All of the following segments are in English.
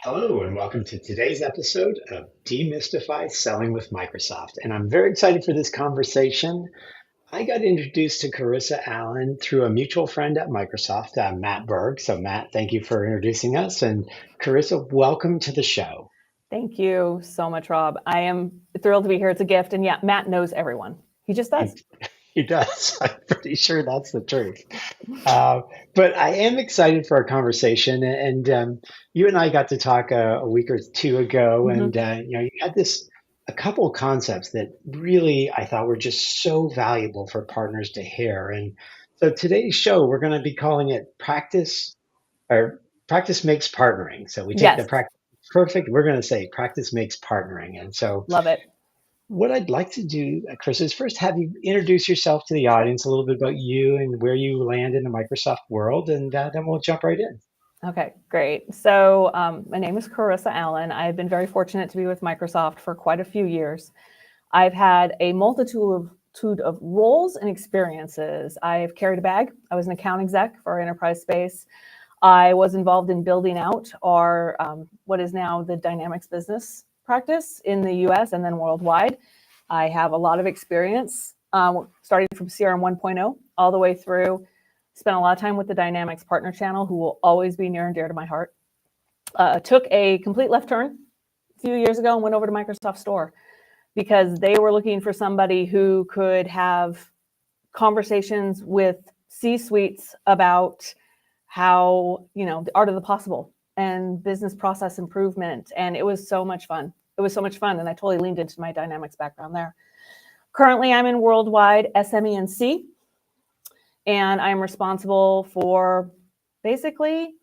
Hello, and welcome to today's episode of Demystify Selling with Microsoft. And I'm very excited for this conversation. I got introduced to Carissa Allen through a mutual friend at Microsoft, Matt Berg. So, Matt, thank you for introducing us. And Carissa, welcome to the show. Thank you so much, Rob. I am thrilled to be here. It's a gift. And yeah, Matt knows everyone. He just He, does. he does. I'm pretty sure that's the truth. Uh, but I am excited for our conversation. And you and I got to talk a week or two ago, and Hmm. you had a couple of concepts that really I thought were just so valuable for partners to hear. And so today's show, we're going to be calling it practice makes partnering. So we take the Yes, practice perfect. We're going to say practice makes partnering. And so love it. what I'd like to do, Chris, is first have you introduce yourself to the Sure. audience, a little bit about you and where you land in the Microsoft world, and then we'll jump right in. Okay, great. So my name is Carissa Allen. I've been very fortunate to be with Microsoft for quite a few years. I've had a multitude of roles and experiences. I've carried a bag. I was an account exec for our enterprise space. I was involved in building out our what is now the Dynamics business practice in the US and then worldwide. I have a lot of experience starting from CRM 1.0 all the way through. Spent a lot of time with the Dynamics partner channel, who will always be near and dear to my heart. Took a complete left turn a few years ago and went over to Microsoft Store because they were looking for somebody who could have conversations with C-suites about how, the art of the possible and business process improvement. And it was so much fun. It was so much fun. And I totally leaned into my Dynamics background there. Currently, I'm in worldwide SME and C, and I'm responsible for basically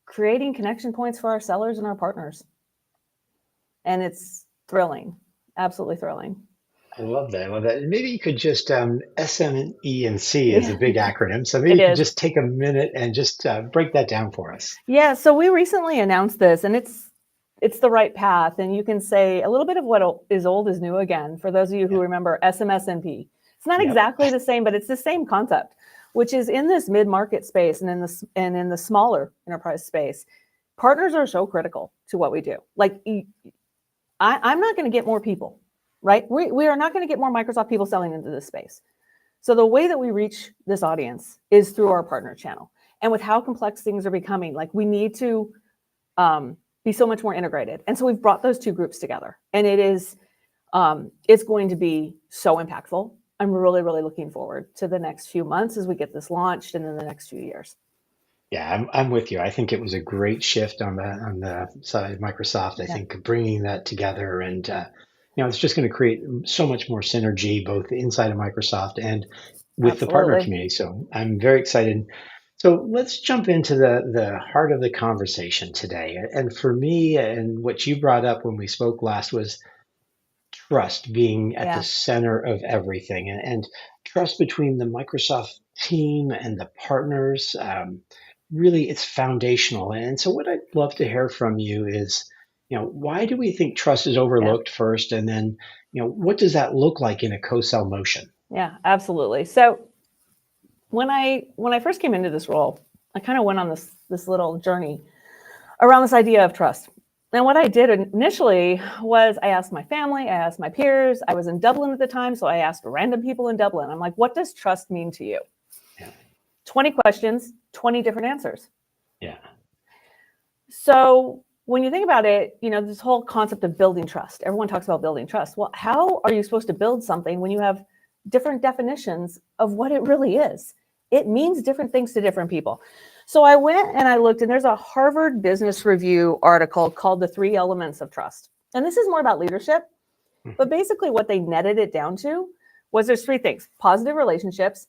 creating connection points for our sellers and our partners. And it's thrilling, absolutely thrilling. I love that. I love that. And maybe you could just SME and C is a Yeah, big acronym, so maybe it you could is. just take a minute and just break that down for us. Yeah, so we recently announced this, and it's the right path. And you can say a little bit of what is old is new again. For those of you who Yeah. remember SMSNP, it's not Yep. exactly the same, but it's the same concept, which is in this mid-market space and in the smaller enterprise space. Partners are so critical to what we do. Like, I'm not going to get more people, right? We are not going to get more Microsoft people selling into this space. So the way that we reach this audience is through our partner channel. And with how complex things are becoming, like, we need to be so much more integrated. And so we've brought those two groups together, and it's going to be so impactful. I'm really, really looking forward to the next few months as we get this launched, and then the next few years. Yeah, I'm with you. I think it was a great shift on the side of Microsoft. I Yeah, think bringing that together, and it's just going to create so much more synergy both inside of Microsoft and with the partner absolutely. community. So I'm very excited. So let's jump into the heart of the conversation today. And for me, and what you brought up when we spoke last was trust being at the Yeah, center of everything, and trust between the Microsoft team and the partners. Really, it's foundational. And so, what I'd love to hear from you is, why do we think trust is yeah, overlooked first, and then, what does that look like in a co-sell motion? yeah, absolutely. So when I first came into this role, I kind of went on this little journey around this idea of trust. And what I did initially was I asked my family, I asked my peers. I was in Dublin at the time, so I asked random people in Dublin. I'm like, what does trust mean to you? Yeah, 20 questions, 20 different answers. yeah, So when you think about it, this whole concept of building trust, everyone talks about building trust. Well, how are you supposed to build something when you have different definitions of what it really is? It means different things to different people. So I went and I looked, and there's a Harvard Business Review article called The Three Elements of Trust. And this is more about leadership, but mhm, basically what they netted it down to was there's three things: positive relationships.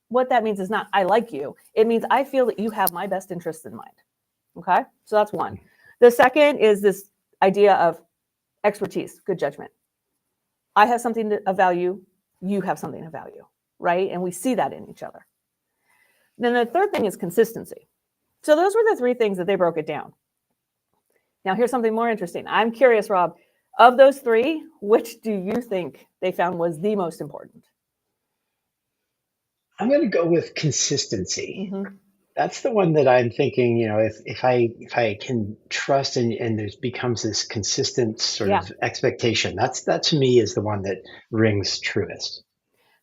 What that means is not I like you. It means I feel that you have my best interests in mind. Okay. So that's one. The second is this idea of expertise, good judgment. I have something of value. You have something of value, right? And we see that in each other. Then the third thing is consistency. So those were the three things that they broke it down. Now, here's something more interesting. I'm curious, Rob, of those three, which do you think they found was the most important? I'm going to go with consistency. Mm-hmm. That's the one that I'm thinking, if I can trust and there becomes this consistent sort Yeah. of expectation, that to me is the one that rings truest.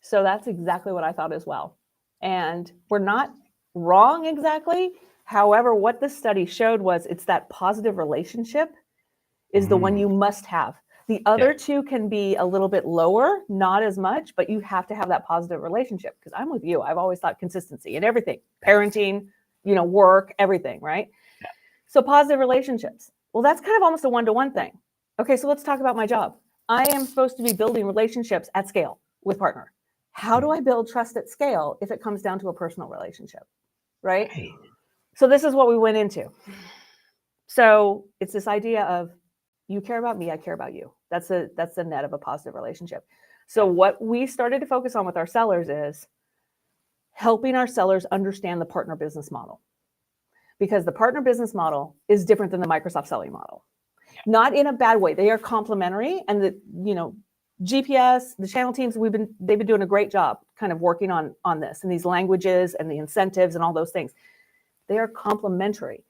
So that's exactly what I thought as well. And we're not wrong exactly. However, what this study showed was it's that positive relationship is the one you Mm, must have. The yeah. other two can be a little bit lower, not as much, but you have to have that positive relationship. Because I'm with you. I've always thought consistency in everything, parenting, work, everything, right? So positive relationships. Well, that's kind of almost a one-to-one thing. Okay, so let's talk about my job. I am supposed to be building relationships at scale with partner. How do I build trust at scale if it comes down to a personal relationship, right? Right. So this is what we went into. So it's this idea of you care about me, I care about you. That's the net of a positive relationship. So what we started to focus on with our sellers is helping our sellers understand the partner business model, because the partner business model is different than the Microsoft selling model. Not in a bad way. They are complementary, and GPS, the channel teams, they've been doing a great job kind of working on this and these languages and the incentives and all those things. They are complementary.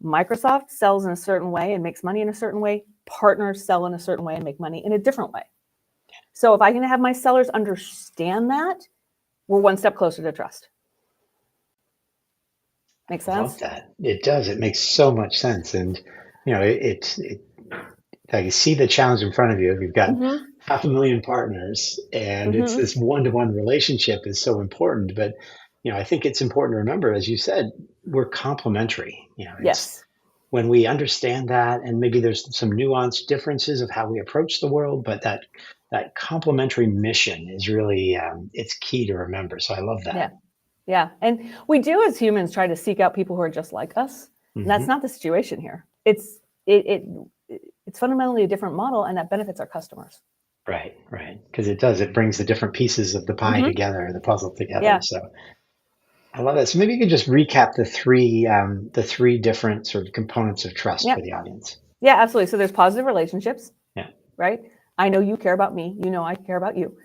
Microsoft sells in a certain way and makes money in a certain way. Partners sell in a certain way and make money in a different way. So if I can have my sellers understand that, we're one step closer to trust. Make I love sense? that. It does. It makes so much sense. And, I see the challenge in front of you. You've got Mm-hmm. 500,000 partners, and it's Mm-hmm. this one-to-one relationship is so important. But, I think it's important to remember, as you said, we're complementary. It's Yes. when we understand that, and maybe there's some nuanced differences of how we approach the world, but that complementary mission is really it's key to remember. So I love Yeah. that. Yeah. And we do as humans try to seek out people who are just like us. And that's Hmm. not the situation here. It's fundamentally a different model, and that benefits our customers. Right, right. Because it does. It brings the different pieces of the pie Mm-hmm. together, the puzzle together. Yeah. So I love that. So maybe you could just recap the three different sort of components of trust Yeah. for the audience. Yeah, absolutely. So there's positive relationships, Yeah. right? I know you care about me. You know I care about you.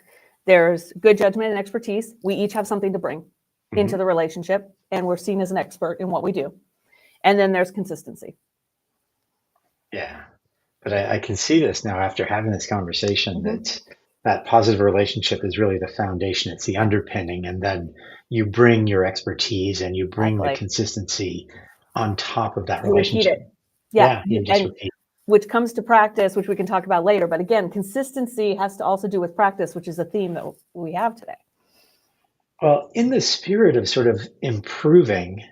There's good judgment and expertise. We each have something to bring into Hmm. the relationship, and we're seen as an expert in what we do. And then there's consistency. Yeah. But I can see this now after having this conversation Mm-hmm. that positive relationship is really the foundation. It's the underpinning, and then you bring your expertise and you bring the Exactly. consistency on top of that You repeat relationship. it. Yeah. Yeah, you just And repeat. which comes to practice, which we can talk about later. But again, consistency has to also do with practice, which is a theme that we have today. Well, in the spirit of sort of improving,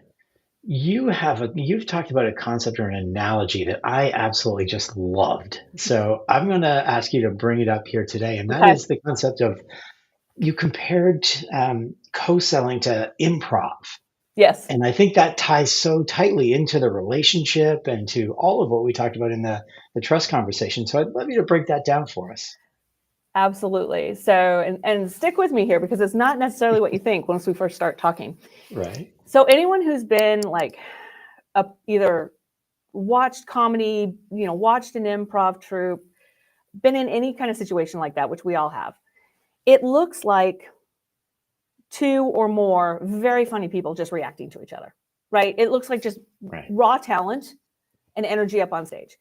you've talked about a concept or an analogy that I absolutely just loved. So I'm going to ask you to bring it up here today, and that Okay. is the concept of you compared co-selling to improv. Yes. And I think that ties so tightly into the relationship and to all of what we talked about in the trust conversation. So I'd love you to break that down for us. Absolutely. So, and stick with me here because it's not necessarily what you think once we first start talking. Right. So, anyone who's been like either watched comedy, watched an improv troupe, been in any kind of situation like that, which we all have, it looks like two or more very funny people just reacting to each other, right? It looks like just Right. raw talent and energy up on stage.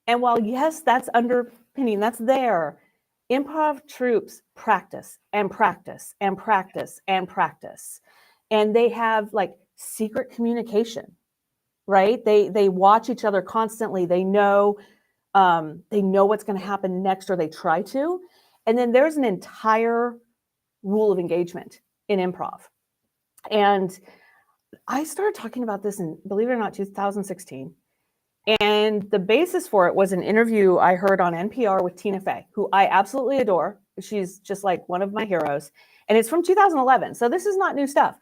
And while, yes, that's underpinning, that's there, improv troops practice and practice and practice and practice. And they have like secret communication, right? They watch each other constantly. They know what's going to happen next, or they try to. And then there's an entire rule of engagement in improv. And I started talking about this in, believe it or not, 2016. And the basis for it was an interview I heard on NPR with Tina Fey, who I absolutely adore. She's just like one of my heroes. And it's from 2011. So this is not new stuff.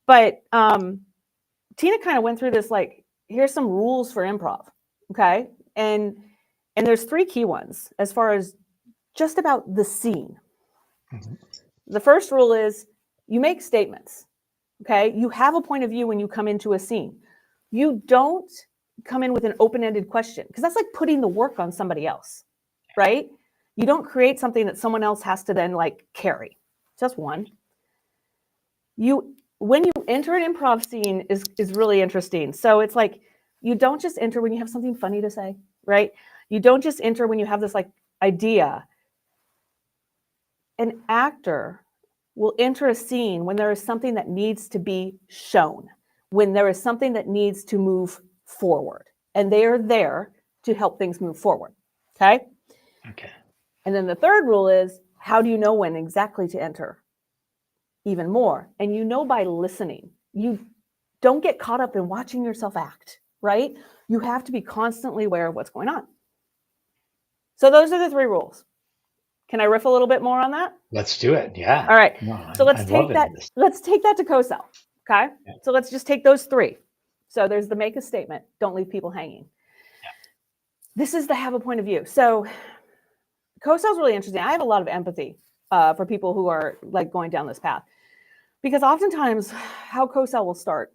But Tina kind of went through this like, here's some rules for improv. Okay. And there's three key ones as far as just about the scene. Mhm. The first rule is you make statements. Okay. You have a point of view when you come into a scene. You don't come in with an open-ended question because that's like putting the work on somebody else, right? You don't create something that someone else has to then like carry. Just one. When you enter an improv scene is really interesting. So it's like, you don't just enter when you have something funny to say, right? You don't just enter when you have this like idea. An actor will enter a scene when there is something that needs to be shown, when there is something that needs to move forward, and they are there to help things move forward. Okay. Okay. And then the third rule is, how do you know when exactly to enter? Even more. And you know by listening. You don't get caught up in watching yourself act, right? You have to be constantly aware of what's going on. So those are the 3 rules. Can I riff a little bit more on that? Let's do it. Yeah. All right. No, So let's I take love that. it. Let's take that to co-sell. Okay. Yeah. So let's just take those 3. So there's the make a statement. Don't leave people hanging. Yeah. This is the have a point of view. So co-sell is really interesting. I have a lot of empathy for people who are like going down this path, because oftentimes how co-sell will start,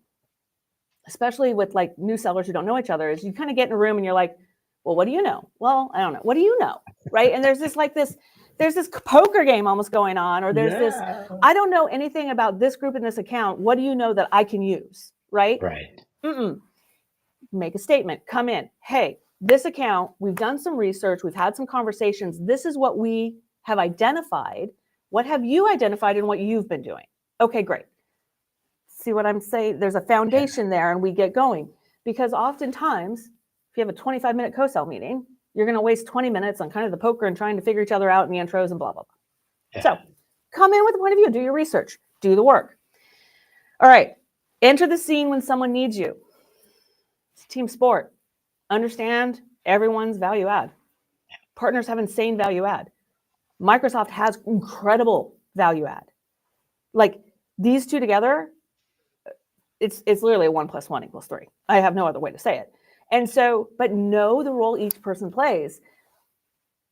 especially with like new sellers who don't know each other, is you kind of get in a room and you're like, well, what do you know? Well, I don't know. What do you know? Right. And there's this poker game almost going on, or there's this, I don't know anything about this group in this account. What do you know that I can use? Right. Right. Make a statement, come in. Hey, this account, we've done some research. We've had some conversations. This is what we have identified. What have you identified in what you've been doing? Okay, great. See what I'm saying? There's a foundation there, and we get going. Because oftentimes, if you have a 25-minute co-sell meeting, you're going to waste 20 minutes on kind of the poker and trying to figure each other out in the intros and blah, blah, blah. Yeah. So come in with a point of view, do your research, do the work. All right, enter the scene when someone needs you. It's a team sport. Understand everyone's value add. Partners have insane value add. Microsoft has incredible value add. Like these 2 together, it's literally 1 + 1 = 3. I have no other way to say it. And so, but know the role each person plays.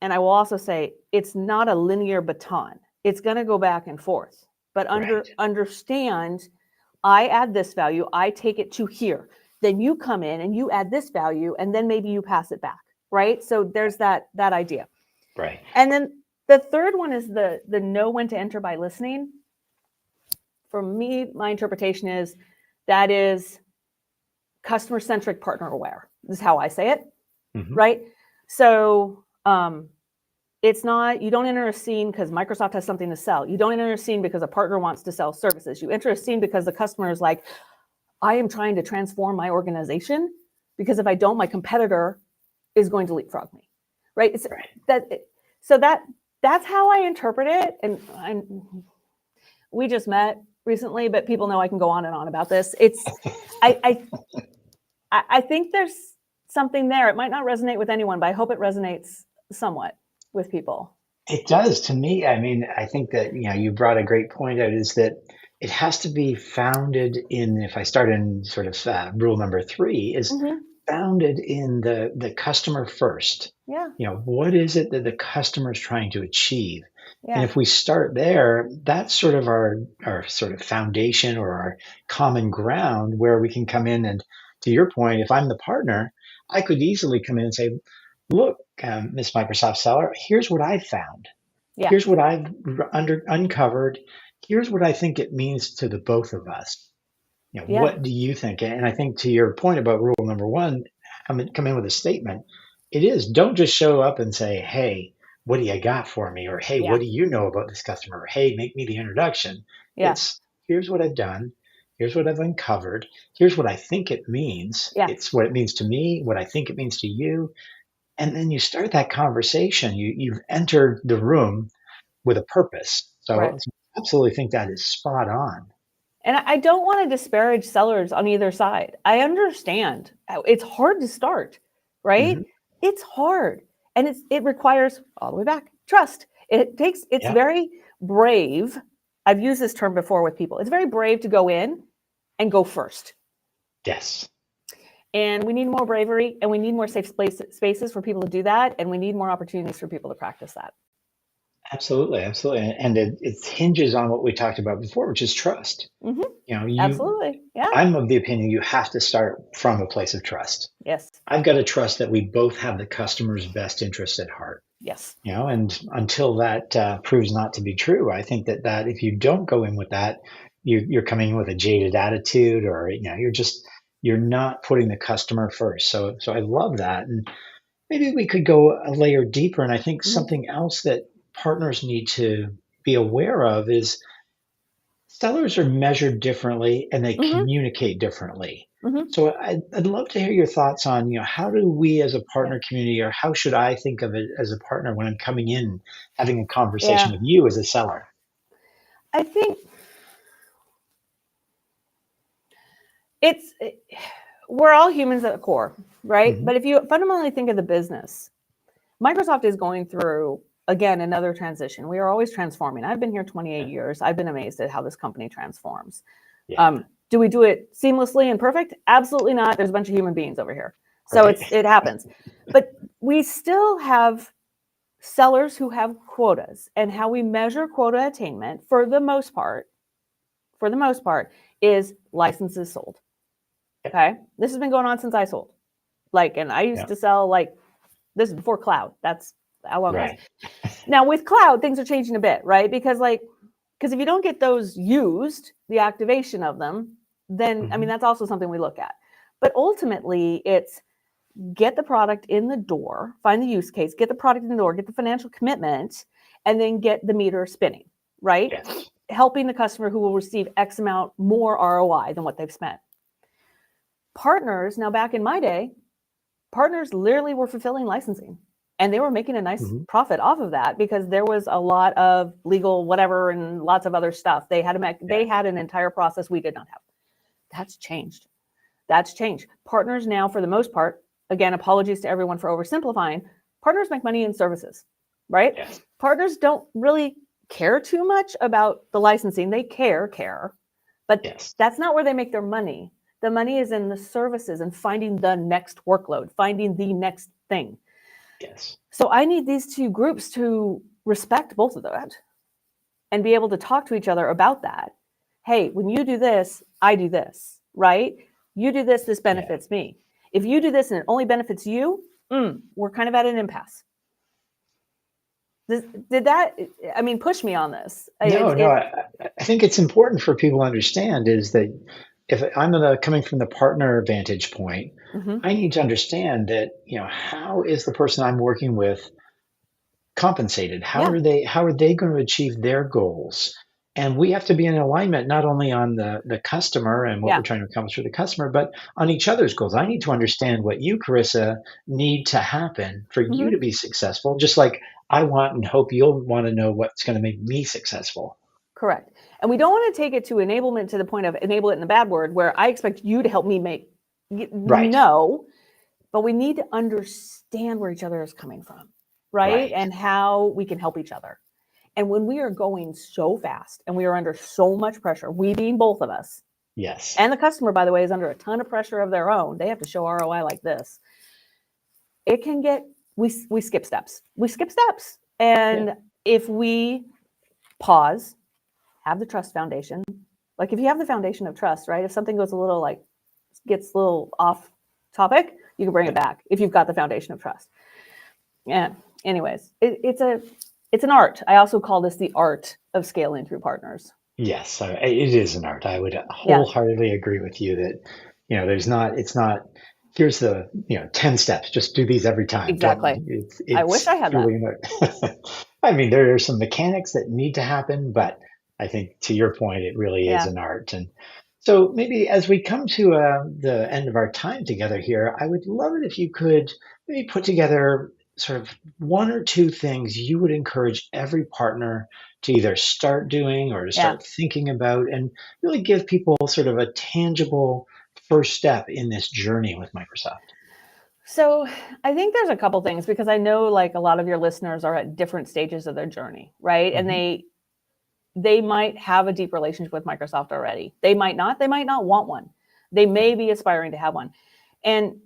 And I will also say, it's not a linear baton. It's going to go back and forth. But understand, I add this value, I take it to here. Then you come in and you add this value, and then maybe you pass it back, right? So there's that idea. Right. And then the third one is the know when to enter by listening. For me, my interpretation is that is customer-centric, partner-aware. This is how I say it, right? So it's not, you don't enter a scene because Microsoft has something to sell. You don't enter a scene because a partner wants to sell services. You enter a scene because the customer is like, I am trying to transform my organization, because if I don't, my competitor is going to leapfrog me, right? So that's how I interpret it. And we just met recently, but people know I can go on and on about this. It's, I think there's something there. It might not resonate with anyone, but I hope it resonates somewhat with people. It does to me. I mean, I think that, you brought a great point out, is that it has to be founded in, if I start in sort of rule number 3, is founded in the customer first. Yeah. What is it that the customer is trying to achieve? Yeah. And if we start there, that's sort of our sort of foundation, or our common ground, where we can come in and, to your point, if I'm the partner, I could easily come in and say, look, Miss Microsoft seller, here's what I've found. Yeah. Here's what I've uncovered. Here's what I think it means to the both of us. What do you think? And I think, to your point about rule number 1, come in with a statement. It is, don't just show up and say, hey, what do you got for me? Or, hey, what do you know about this customer? Or, hey, make me the introduction. Yeah. It's, here's what I've done. Here's what I've uncovered. Here's what I think it means. Yeah. It's what it means to me, what I think it means to you. And then you start that conversation. You've entered the room with a purpose. So I absolutely think that is spot on. And I don't want to disparage sellers on either side. I understand it's hard to start, right? It's hard. And it requires, all the way back, trust. It's very brave. I've used this term before with people. It's very brave to go in and go first. Yes. And we need more bravery, and we need more safe spaces for people to do that. And we need more opportunities for people to practice that. Absolutely. Absolutely. And it hinges on what we talked about before, which is trust. Absolutely. Yeah. I'm of the opinion you have to start from a place of trust. Yes. I've got to trust that we both have the customer's best interest at heart. Yes. And until that proves not to be true, I think that if you don't go in with that, you're coming in with a jaded attitude, or you're not putting the customer first. So I love that. And maybe we could go a layer deeper. And I think Mhm. something else that partners need to be aware of is sellers are measured differently and they Mhm. communicate differently. Mhm. So I'd love to hear your thoughts on, how do we as a Yeah. partner community, or how should I think of it as a partner when I'm coming in, having a conversation Yeah. with you as a seller? I think it's we're all humans at the core, right? Hmm. But if you fundamentally think of the business, Microsoft is going through again another transition. We are always transforming. I've been here 28 Yeah. years. I've been amazed at how this company transforms. Yeah. Do we do it seamlessly and perfect? Absolutely not. There's a bunch of human beings over here, so Right. it happens. But we still have sellers who have quotas, and how we measure quota attainment for the most part, is licenses sold. Yeah. Okay. This has been going on since I sold. And I used Yeah. to sell this is before cloud. That's how long it was. Right. Now with cloud, things are changing a bit, right? Because if you don't get those used, the activation of them, then I mean Hmm. that's also something we look at. But ultimately, it's get the product in the door, find the use case, get the product in the door, get the financial commitment, and then get the meter spinning, right? Yes. Helping the customer who will receive X amount more ROI than what they've spent. Partners, now back in my day, partners literally were fulfilling licensing, and they were making a nice Hmm. profit off of that because there was a lot of legal whatever and lots of other stuff. Yeah. They had an entire process we did not have. That's changed. That's changed. Partners now, for the most part, again, apologies to everyone for oversimplifying, partners make money in services, right? Yes. Partners don't really care too much about the licensing. They care, but Yes. that's not where they make their money. The money is in the services and finding the next workload, finding the next thing. Yes. So I need these two groups to respect both of that and be able to talk to each other about that. Hey, when you do this, I do this, right? You do this Yeah. benefits me. If you do this and it only benefits you, we're kind of at an impasse. Did that, I mean, push me on this. No, no. I think it's important for people to understand is that if I'm coming from the partner vantage point, Mhm. I need to understand that, how is the person I'm working with compensated? Yeah, How are they going to achieve their goals? And we have to be in alignment not only on the customer and what we're yeah. trying to accomplish for the customer, but on each other's goals. I need to understand what you, Carissa, need to happen for you Mhm. to be successful, just like I want and hope you'll want to know what's going to make me successful. Correct. And we don't want to take it to enablement to the point of enable it in the bad word, where I expect you to help me Right. no, but we need to understand where each other is coming from, right? Right. And how we can help each other. And when we are going so fast and we are under so much pressure, we being both of us, Yes. and the customer, by the way, is under a ton of pressure of their own. They have to show ROI like this. It can get, we skip steps. We skip steps. Yeah. And if we pause, have the trust foundation, like if you have the foundation of trust, right? If something goes a little gets a little off topic, you can bring it Yeah. back if you've got the foundation of trust. Yeah. Anyways, it's an art. I also call this the art of scaling through partners. Yes. It is an art. I would Yeah, wholeheartedly agree with you that, it's not, here's the, 10 steps, just do these every time. Don't, exactly. I wish it's I had that. truly, I mean, there are some mechanics that need to happen, but I think to your point, it really is Yeah, an art. And so maybe as we come to the end of our time together here, I would love it if you could maybe put together sort of one or two things you would encourage every partner to either start doing or to yeah. start thinking about, and really give people sort of a tangible first step in this journey with Microsoft. So I think there's a couple things because I know like a lot of your listeners are at different stages of their journey, right? And Hmm. they might have a deep relationship with Microsoft already. They might not. They might not want one. They Yeah. may be aspiring to have one. And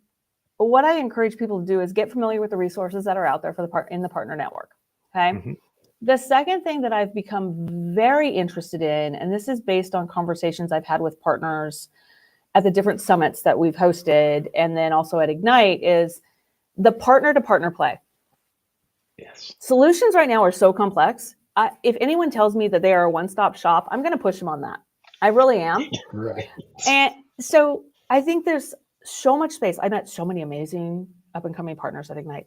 what I encourage people to do is get familiar with the resources that are out there for in the partner network. Okay. Hmm. The second thing that I've become very interested in, and this is based on conversations I've had with partners at the different summits that we've hosted, and then also at Ignite, is the partner to partner play. Yes. Solutions right now are so complex. If anyone tells me that they are a one-stop shop, I'm going to push them on that. I really am. Right. And so I think there's so much space. I met so many amazing up and coming partners at Ignite.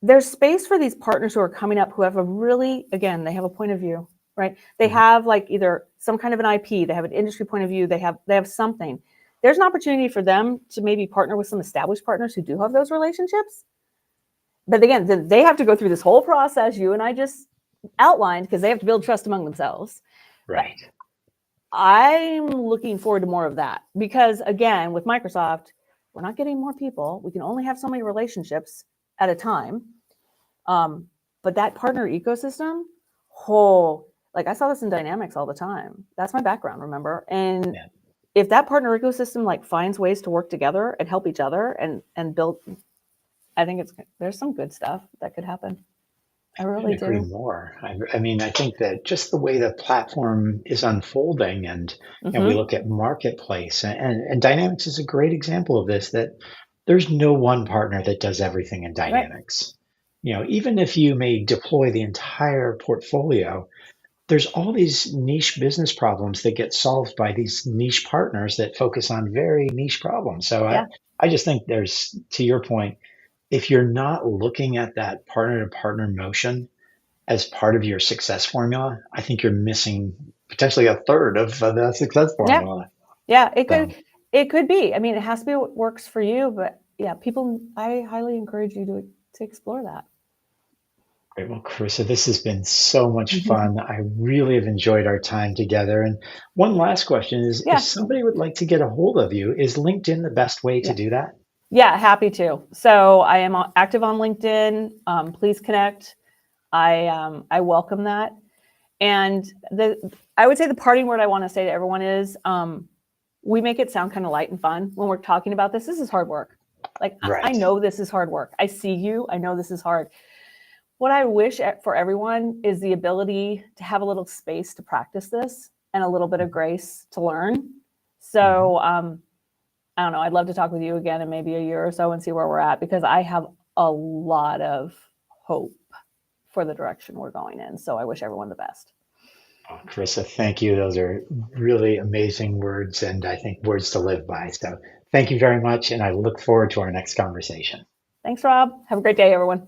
There's space for these partners who are coming up who have a really, again, they have a point of view, right? They Mhm. have like either some kind of an IP, they have an industry point of view, they have something. There's an opportunity for them to maybe partner with some established partners who do have those relationships. But again, they have to go through this whole process you and I just outlined because they have to build trust among themselves. But Right. I'm looking forward to more of that because, again, with Microsoft, we're not getting more people. We can only have so many relationships at a time. But that partner ecosystem, like I saw this in Dynamics all the time. That's my background, remember? And Yeah. if that partner ecosystem like finds ways to work together and help each other and build, I think there's some good stuff that could happen. I Couldn't really agree do. more. I mean, I think that just the way the platform is unfolding, and we Mm-hmm. look at marketplace, and Dynamics is a great example of this. That there's no one partner that does everything in Right. Dynamics. Even if you may deploy the entire portfolio, there's all these niche business problems that get solved by these niche partners that focus on very niche problems. So Yeah. I just think there's, to your point, if you're not looking at that partner to partner motion as part of your success formula, I think you're missing potentially a third of the success Yeah. formula. Yeah. So, It could be. I mean, it has to be what works for you, but yeah, people, I highly encourage you to explore that. great. Well, Carissa, this has been so much fun. I really have enjoyed our time together. And one last question is, if Yeah. somebody would like to get a hold of you, is LinkedIn the best way to Yeah. do that? Yeah, happy to. So I am active on LinkedIn. Please connect. I welcome that. And I would say the parting word I want to say to everyone is we make it sound kind of light and fun when we're talking about this. This is hard work. Like I Right. know this is hard work. I see you. I know this is hard. What I wish for everyone is the ability to have a little space to practice this and a little bit of grace to learn. Mhm. So I don't know. I'd love to talk with you again in maybe a year or so and see where we're at because I have a lot of hope for the direction we're going in. So I wish everyone the best. Oh, Carissa, thank you. Those are really amazing words, and I think words to live by. So thank you very much, and I look forward to our next conversation. Thanks, Rob. Have a great day, everyone.